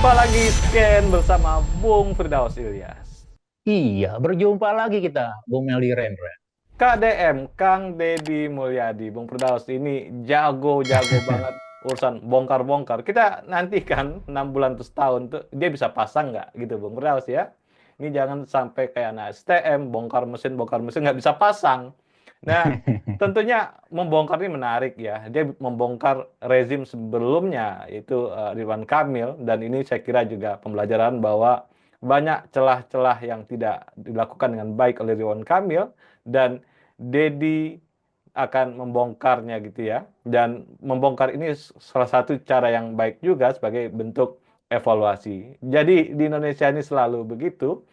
Jumpa lagi Scan bersama Bung Firdaus Ilyas. Iya, berjumpa lagi kita, Bung Meldi Rendra. KDM, Kang Deddy Mulyadi. Bung Firdaus ini jago-jago banget urusan bongkar-bongkar. Kita nantikan 6 bulan atau setahun tuh dia bisa pasang nggak gitu Bung Firdaus ya. Ini jangan sampai kayak anak STM, bongkar mesin nggak bisa pasang. Nah, tentunya membongkar ini menarik ya. Dia membongkar rezim sebelumnya, itu Ridwan Kamil. Dan ini saya kira juga pembelajaran bahwa banyak celah-celah yang tidak dilakukan dengan baik oleh Ridwan Kamil. Dan Dedi akan membongkarnya gitu ya. Dan membongkar ini salah satu cara yang baik juga sebagai bentuk evaluasi. Jadi di Indonesia ini selalu begitu.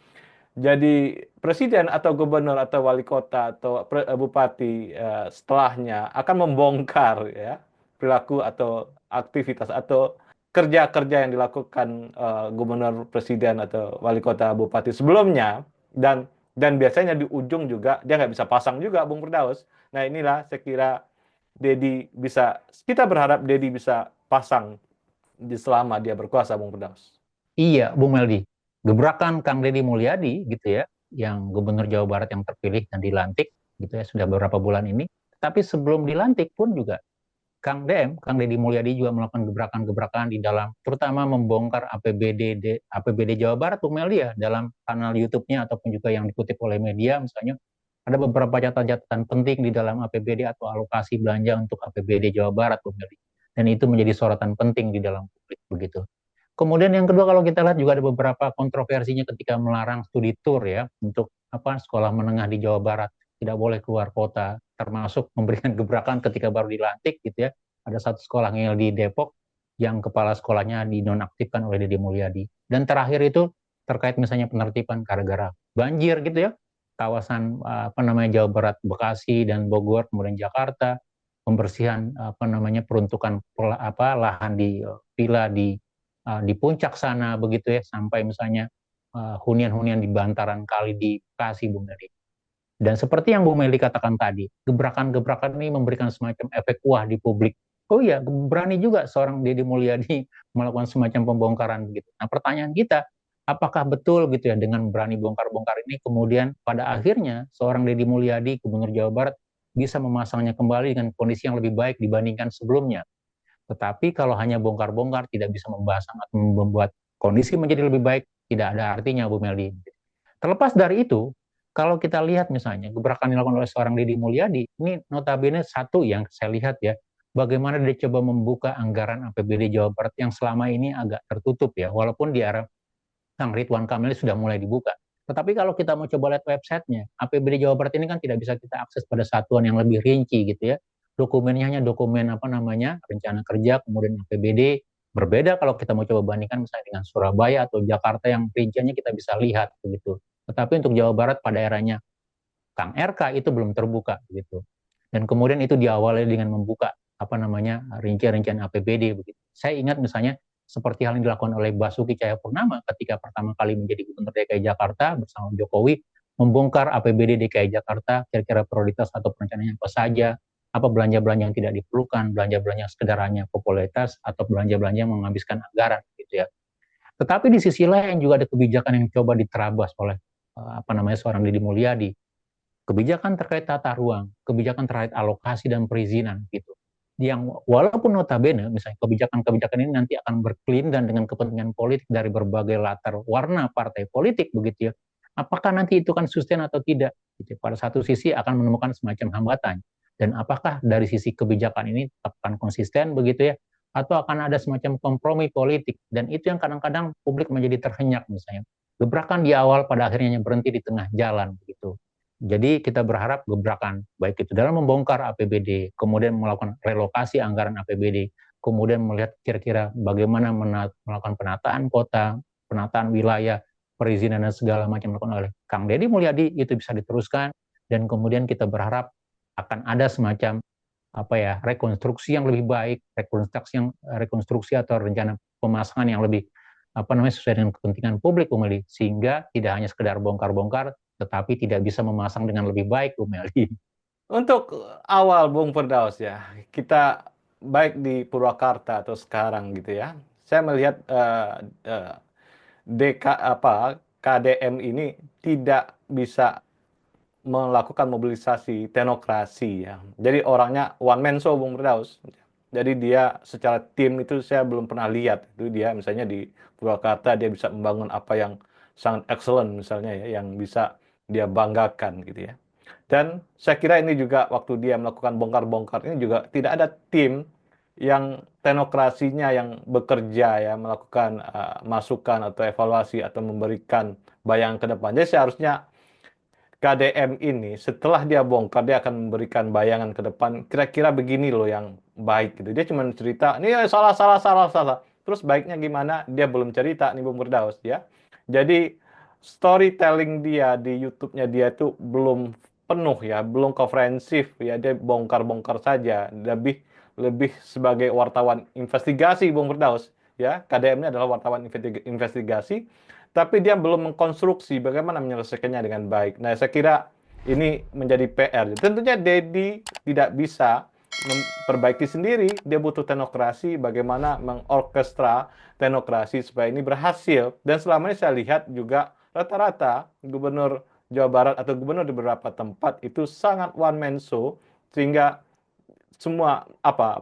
Jadi presiden atau gubernur atau wali kota atau bupati setelahnya akan membongkar ya perilaku atau aktivitas atau kerja-kerja yang dilakukan gubernur, presiden atau wali kota, bupati sebelumnya. Dan biasanya di ujung juga dia nggak bisa pasang juga Bung Firdaus. Nah inilah saya kira kita berharap Dedi bisa pasang di selama dia berkuasa Bung Firdaus. Iya, Bung Meldi. Gebrakan Kang Deddy Mulyadi gitu ya, yang Gubernur Jawa Barat yang terpilih dan dilantik gitu ya sudah beberapa bulan ini. Tapi sebelum dilantik pun juga Kang Deddy Mulyadi juga melakukan gebrakan-gebrakan di dalam terutama membongkar APBD Jawa Barat, Bung Meldi ya, dalam kanal YouTube-nya ataupun juga yang dikutip oleh media misalnya ada beberapa catatan penting di dalam APBD atau alokasi belanja untuk APBD Jawa Barat, Bung Meldi. Dan itu menjadi sorotan penting di dalam publik begitu. Kemudian yang kedua kalau kita lihat juga ada beberapa kontroversinya ketika melarang studi tour ya untuk sekolah menengah di Jawa Barat tidak boleh keluar kota, termasuk memberikan gebrakan ketika baru dilantik gitu ya. Ada satu sekolah ngel di Depok yang kepala sekolahnya dinonaktifkan oleh Deddy Mulyadi. Dan terakhir itu terkait misalnya penertiban gara-gara banjir gitu ya, kawasan Jawa Barat, Bekasi dan Bogor, kemudian Jakarta, pembersihan peruntukan lahan di villa di puncak sana begitu ya sampai misalnya hunian-hunian di bantaran kali di Bekasi, Bung Meli. Dan seperti yang Bung Meli katakan tadi, gebrakan-gebrakan ini memberikan semacam efek wah di publik. Oh iya, berani juga seorang Deddy Mulyadi melakukan semacam pembongkaran begitu. Nah, pertanyaan kita, apakah betul gitu ya dengan berani bongkar-bongkar ini kemudian pada akhirnya seorang Deddy Mulyadi, Gubernur Jawa Barat bisa memasangnya kembali dengan kondisi yang lebih baik dibandingkan sebelumnya. Tetapi kalau hanya bongkar-bongkar tidak bisa membahas atau membuat kondisi menjadi lebih baik, tidak ada artinya, Bu Meldi. Terlepas dari itu, kalau kita lihat misalnya gebrakan yang dilakukan oleh seorang Deddy Mulyadi, ini notabene satu yang saya lihat ya, bagaimana dia coba membuka anggaran APBD Jawa Barat yang selama ini agak tertutup ya, walaupun di era Kang Ridwan Kamil sudah mulai dibuka. Tetapi kalau kita mau coba lihat websitenya, APBD Jawa Barat ini kan tidak bisa kita akses pada satuan yang lebih rinci gitu ya. Dokumennya hanya dokumen rencana kerja, kemudian APBD. Berbeda kalau kita mau coba bandingkan misalnya dengan Surabaya atau Jakarta yang rinciannya kita bisa lihat begitu. Tetapi untuk Jawa Barat pada eranya Kang RK itu belum terbuka gitu. Dan kemudian itu diawali dengan membuka rincian-rincian APBD begitu. Saya ingat misalnya seperti hal yang dilakukan oleh Basuki Cahayapurnama ketika pertama kali menjadi Gubernur DKI Jakarta bersama Jokowi membongkar APBD DKI Jakarta kira-kira prioritas atau perencanaannya apa saja, apa belanja-belanja yang tidak diperlukan, belanja-belanja sekedar hanya popularitas atau belanja-belanja yang menghabiskan anggaran gitu ya. Tetapi di sisi lain juga ada kebijakan yang coba diterabas oleh seorang Deddy Mulyadi, kebijakan terkait tata ruang, kebijakan terkait alokasi dan perizinan gitu. Yang walaupun notabene misalnya kebijakan-kebijakan ini nanti akan berkelindan dengan kepentingan politik dari berbagai latar warna partai politik begitu ya. Apakah nanti itu kan sustain atau tidak? Gitu. Pada satu sisi akan menemukan semacam hambatan. Dan apakah dari sisi kebijakan ini akan konsisten begitu ya? Atau akan ada semacam kompromi politik? Dan itu yang kadang-kadang publik menjadi terhenyak misalnya. Gebrakan di awal pada akhirnya berhenti di tengah jalan begitu. Jadi kita berharap gebrakan, baik itu dalam membongkar APBD, kemudian melakukan relokasi anggaran APBD, kemudian melihat kira-kira bagaimana melakukan penataan kota, penataan wilayah, perizinan dan segala macam dilakukan oleh Kang Deddy Mulyadi, itu bisa diteruskan, dan kemudian kita berharap akan ada semacam rekonstruksi yang lebih baik, rekonstruksi atau rencana pemasangan yang lebih sesuai dengan kepentingan publik, Umeli, sehingga tidak hanya sekedar bongkar-bongkar, tetapi tidak bisa memasang dengan lebih baik, Umeli. Untuk awal Bung Firdaus ya, kita baik di Purwakarta atau sekarang gitu ya. Saya melihat eh, DK apa KDM ini tidak bisa melakukan mobilisasi teknokrasi ya. Jadi orangnya one man show Bung Firdaus. Jadi dia secara tim itu saya belum pernah lihat. Itu dia misalnya di Purwakarta dia bisa membangun apa yang sangat excellent misalnya ya, yang bisa dia banggakan gitu ya. Dan saya kira ini juga waktu dia melakukan bongkar-bongkar ini juga tidak ada tim yang teknokrasinya yang bekerja ya melakukan masukan atau evaluasi atau memberikan bayangan ke depan. Jadi seharusnya KDM ini setelah dia bongkar dia akan memberikan bayangan ke depan kira-kira begini loh yang baik gitu. Dia cuma cerita ini salah salah salah salah. Terus baiknya gimana? Dia belum cerita nih Bung Firdaus ya. Jadi storytelling dia di YouTube-nya dia itu belum penuh ya, belum komprehensif ya. Dia bongkar-bongkar saja, lebih lebih sebagai wartawan investigasi Bung Firdaus ya. KDM ini adalah wartawan investigasi tapi dia belum mengkonstruksi bagaimana menyelesaikannya dengan baik. Nah, saya kira ini menjadi PR. Tentunya Dedi tidak bisa memperbaiki sendiri, dia butuh teknokrasi, bagaimana mengorkestra teknokrasi supaya ini berhasil. Dan selama ini saya lihat juga rata-rata gubernur Jawa Barat atau gubernur di beberapa tempat itu sangat one man show, sehingga semua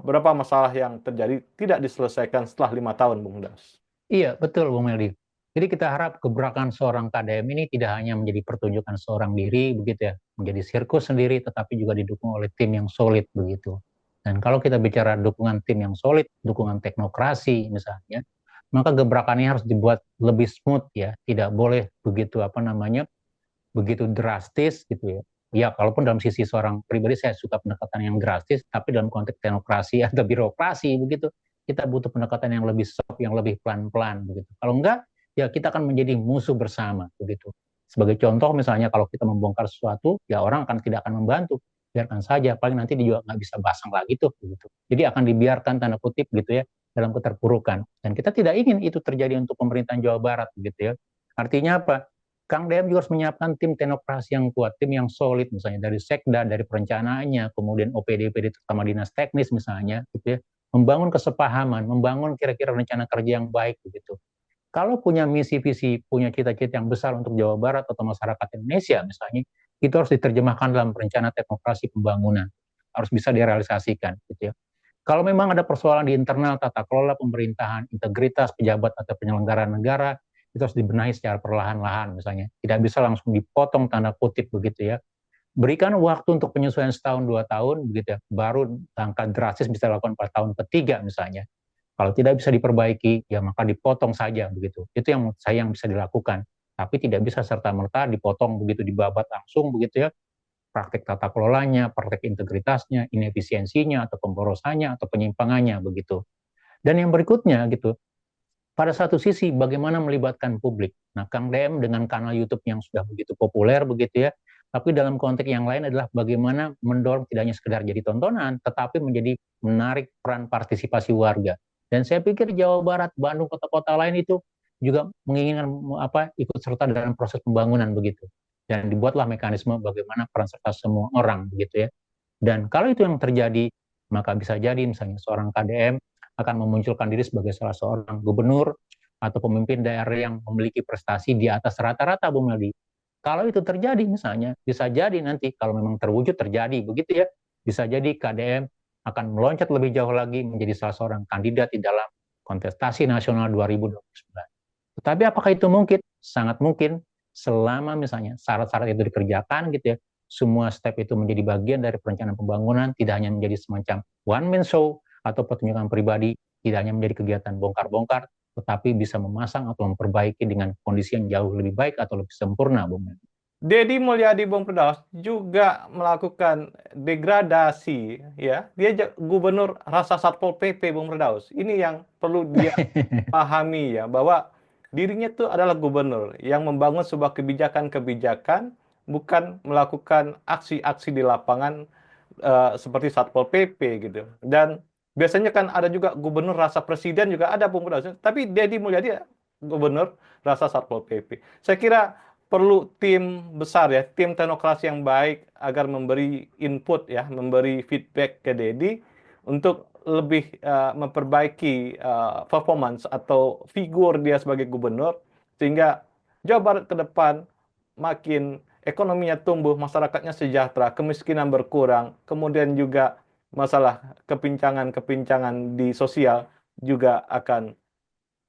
beberapa masalah yang terjadi tidak diselesaikan setelah 5 tahun, Bung Das. Iya, betul, Bung Meldi. Jadi kita harap gebrakan seorang KDM ini tidak hanya menjadi pertunjukan seorang diri, begitu ya, menjadi sirkus sendiri, tetapi juga didukung oleh tim yang solid, begitu. Dan kalau kita bicara dukungan tim yang solid, dukungan teknokrasi misalnya, maka gebrakannya harus dibuat lebih smooth ya, tidak boleh begitu begitu drastis gitu ya. Ya, kalaupun dalam sisi seorang pribadi saya suka pendekatan yang drastis, tapi dalam konteks teknokrasi atau birokrasi begitu, kita butuh pendekatan yang lebih soft, yang lebih pelan-pelan begitu. Kalau enggak, ya kita akan menjadi musuh bersama begitu. Sebagai contoh misalnya kalau kita membongkar sesuatu, ya orang akan tidak akan membantu. Biarkan saja, paling nanti dia juga nggak bisa pasang lagi tuh begitu. Jadi akan dibiarkan tanda kutip gitu ya dalam keterpurukan. Dan kita tidak ingin itu terjadi untuk pemerintahan Jawa Barat begitu ya. Artinya apa? Kang DM juga harus menyiapkan tim teknokrasi yang kuat, tim yang solid misalnya dari sekda, dari perencanaannya, kemudian OPD-PD terutama dinas teknis misalnya, gitu ya, membangun kesepahaman, membangun kira-kira rencana kerja yang baik begitu. Kalau punya misi visi, punya cita-cita yang besar untuk Jawa Barat atau masyarakat Indonesia misalnya, itu harus diterjemahkan dalam rencana teknokrasi pembangunan, harus bisa direalisasikan, gitu ya. Kalau memang ada persoalan di internal tata kelola pemerintahan, integritas pejabat atau penyelenggara negara, itu harus dibenahi secara perlahan-lahan misalnya. Tidak bisa langsung dipotong tanda kutip begitu ya. Berikan waktu untuk penyesuaian setahun, 2 tahun begitu ya. Baru langkah drastis bisa dilakukan pada tahun ketiga misalnya. Kalau tidak bisa diperbaiki, ya maka dipotong saja begitu. Itu yang saya yang bisa dilakukan. Tapi tidak bisa serta-merta dipotong begitu, dibabat langsung begitu ya, praktek tata kelolanya, praktek integritasnya, inefisiensinya, atau pemborosannya, atau penyimpangannya begitu. Dan yang berikutnya gitu, pada satu sisi bagaimana melibatkan publik. Nah, Kang DM dengan kanal YouTube yang sudah begitu populer begitu ya, tapi dalam konteks yang lain adalah bagaimana mendorong tidak hanya sekedar jadi tontonan, tetapi menjadi menarik peran partisipasi warga. Dan saya pikir Jawa Barat, Bandung, kota-kota lain itu juga menginginkan ikut serta dalam proses pembangunan begitu. Dan dibuatlah mekanisme bagaimana peran serta semua orang begitu ya. Dan kalau itu yang terjadi, maka bisa jadi misalnya seorang KDM akan memunculkan diri sebagai salah seorang gubernur atau pemimpin daerah yang memiliki prestasi di atas rata-rata, Bung Meldi. Kalau itu terjadi misalnya, bisa jadi nanti kalau memang terwujud terjadi begitu ya, bisa jadi KDM akan meloncat lebih jauh lagi menjadi salah seorang kandidat di dalam kontestasi nasional 2029. Tetapi apakah itu mungkin? Sangat mungkin selama misalnya syarat-syarat itu dikerjakan gitu ya, semua step itu menjadi bagian dari perencanaan pembangunan, tidak hanya menjadi semacam one man show atau pertunjukan pribadi, tidak hanya menjadi kegiatan bongkar-bongkar, tetapi bisa memasang atau memperbaiki dengan kondisi yang jauh lebih baik atau lebih sempurna, Bung. Dedi Mulyadi Bung Firdaus juga melakukan degradasi ya. Dia gubernur rasa Satpol PP Bung Firdaus. Ini yang perlu dia pahami ya bahwa dirinya itu adalah gubernur yang membangun sebuah kebijakan-kebijakan bukan melakukan aksi-aksi di lapangan seperti Satpol PP gitu. Dan biasanya kan ada juga gubernur rasa presiden juga ada Bung Firdaus. Tapi Dedi Mulyadi gubernur rasa Satpol PP. Saya kira perlu tim besar ya, tim teknokrasi yang baik agar memberi input ya, memberi feedback ke Dedi untuk lebih memperbaiki performance atau figur dia sebagai gubernur, sehingga Jawa Barat ke depan makin ekonominya tumbuh, masyarakatnya sejahtera, kemiskinan berkurang, kemudian juga masalah kepincangan-kepincangan di sosial juga akan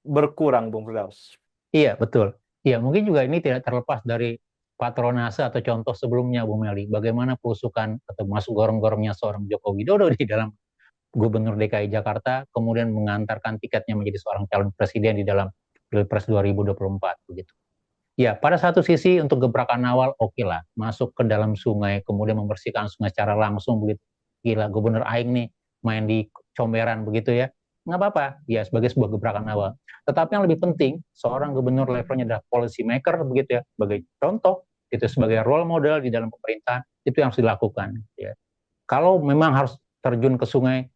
berkurang, Bung Firdaus. Iya, betul. Iya, mungkin juga ini tidak terlepas dari patronase atau contoh sebelumnya, Bu Meli. Bagaimana perusukan atau masuk gorong-gorongnya seorang Joko Widodo di dalam Gubernur DKI Jakarta, kemudian mengantarkan tiketnya menjadi seorang calon presiden di dalam Pilpres 2024, begitu. Ya, pada satu sisi untuk gebrakan awal oke lah, masuk ke dalam sungai, kemudian membersihkan sungai secara langsung begitu. Gila, Gubernur Aing nih main di comberan begitu ya. Nggak apa-apa, ya sebagai sebuah gebrakan awal. Tetapi yang lebih penting, seorang gubernur levelnya adalah policy maker begitu ya, sebagai contoh, itu sebagai role model di dalam pemerintahan, itu yang harus dilakukan. Ya. Kalau memang harus terjun ke sungai,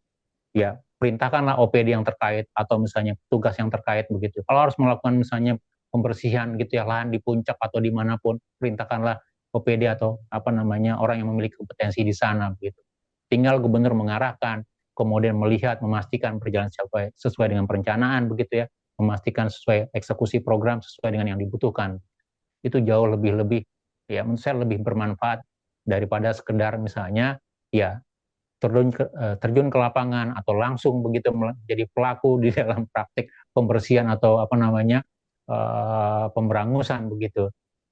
ya perintahkanlah OPD yang terkait atau misalnya tugas yang terkait begitu. Kalau harus melakukan misalnya pembersihan gitu ya lahan di puncak atau dimanapun, perintahkanlah OPD atau apa namanya orang yang memiliki kompetensi di sana begitu. Tinggal gubernur mengarahkan, kemudian melihat, memastikan berjalan sesuai dengan perencanaan begitu ya, memastikan sesuai eksekusi program sesuai dengan yang dibutuhkan. Itu jauh lebih ya menurut saya lebih bermanfaat daripada sekedar misalnya ya terjun ke lapangan atau langsung begitu menjadi pelaku di dalam praktik pembersihan atau apa namanya pemberangusan begitu.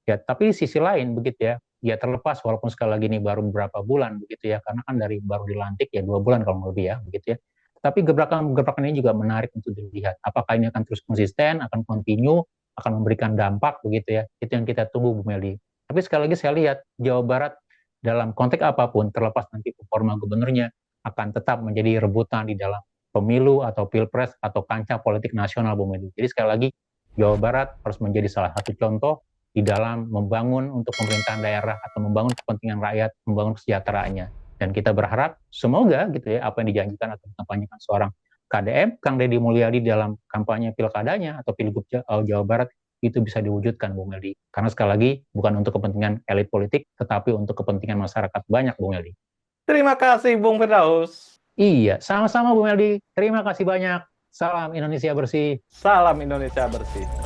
Ya, tapi di sisi lain begitu ya, ya terlepas walaupun sekali lagi ini baru beberapa bulan begitu ya, karena kan dari baru dilantik ya 2 bulan kalau lebih ya begitu ya. Tapi gebrakan-gebrakan ini juga menarik untuk dilihat. Apakah ini akan terus konsisten, akan continue, akan memberikan dampak begitu ya. Itu yang kita tunggu Bu Meli. Tapi sekali lagi saya lihat Jawa Barat dalam konteks apapun, terlepas nanti performa gubernurnya, akan tetap menjadi rebutan di dalam pemilu atau pilpres atau kancah politik nasional, Bu Medi. Jadi sekali lagi, Jawa Barat harus menjadi salah satu contoh di dalam membangun untuk pemerintahan daerah atau membangun kepentingan rakyat, membangun kesejahteraannya. Dan kita berharap semoga gitu ya apa yang dijanjikan atau dikampanyekan seorang KDM, Kang Deddy Mulyadi dalam kampanye pilkadanya atau pilgub Jawa Barat itu bisa diwujudkan, Bung Meldi. Karena sekali lagi, bukan untuk kepentingan elit politik, tetapi untuk kepentingan masyarakat banyak, Bung Meldi. Terima kasih, Bung Firdaus. Iya, sama-sama, Bung Meldi. Terima kasih banyak. Salam Indonesia bersih. Salam Indonesia bersih.